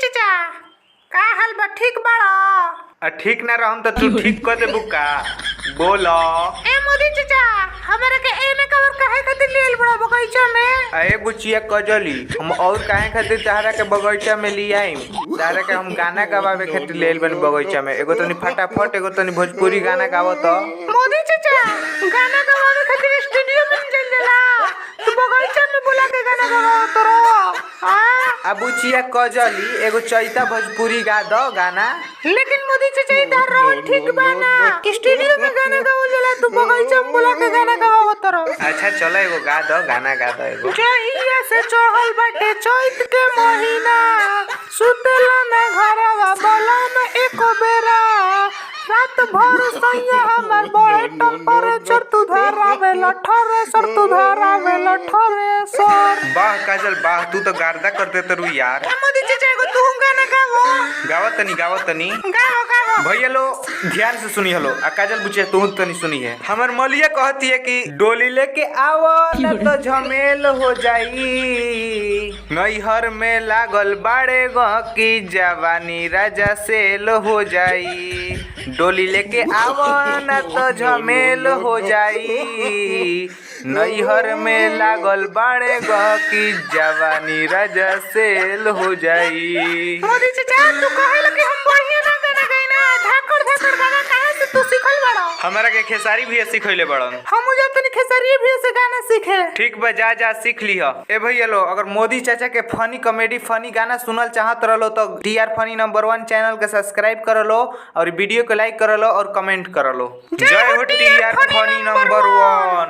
चाचा का हाल बा? ठीक बाड़ा? ठीक ना रहम तो तू ठीक कर देबू का? बोलो। ए मोदी चाचा हमरा के एने कवर काहे खातिर लेल बड़ा बगीचा में? अरे बुचिया कजली हम और काहे खातिर तहरा के बगीचा में ले आइम? तहरा के हम गाना गवावे खातिर लेल बन बगीचा में। एगो तनी फटाफट एगो तनी भोजपुरी गाना गावो तो। मोदी चाचा गाना गवावे खातिर स्टूडियो में चल जाला, तू बगीचा में बुला के गाना गवाओ तोरो। आ बुचिया कजली एगो चैता भोजपुरी गा दो गाना। लेकिन मोदी चाचा इधर रहो ठीक बा ना, स्टूडियो में गाना गावल जाला, तू बगीचा में बुला के गाना गवाओ तोरो। अच्छा चलो एगो गा दो गाना गा दो एगो। जहिया से चढ़ल बाटे चैत के महीना, सुतेला ना घरवा बला में एको बेरा, रात भर सैया हमर बड़े टेम्परेचर तू धरावेला ठरेसर, तू धरावेला ठरेसर। वाह काजल वाह, तू तो गार्दा कर देत रू यार। मोदी चाचा एगो तू गाना गावो। गावत तनी गावो गावो। भैया लो ध्यान से सुनी हलो। आ काजल बुचिया तू तनी सुनी है। हमर मलिया कहती है कि डोली लेके आवो न तो झमेल हो जाई, नैहर में लागल बाड़े गहकी जवानी राजा सेल हो जाई, डोली लेके आवो न तो झमेल हो जाई, नैहर में लागल बाड़े गहकी जवानी राजा सेल हो जाई। मोदी चाचा तू कहल कि हम बढ़िया ना गाना गाइना, धाकड़ धाकड़ गाना कहां से तू सिखल बड़ा? हमरा के खेसारी भी सिखैले बड़न। हम जा तनी खेसारी भी से गाना सीखे। ठीक बा जा सीख लिह। ए भैया लो अगर मोदी चाचा के फनी कॉमेडी फनी गाना सुनल चाहत रहलो तो टीआर फनी नंबर 1 चैनल के सब्सक्राइब कर लो और वीडियो को लाइक कर लो और कमेंट कर लो। जय हो टीआर फनी नंबर 1।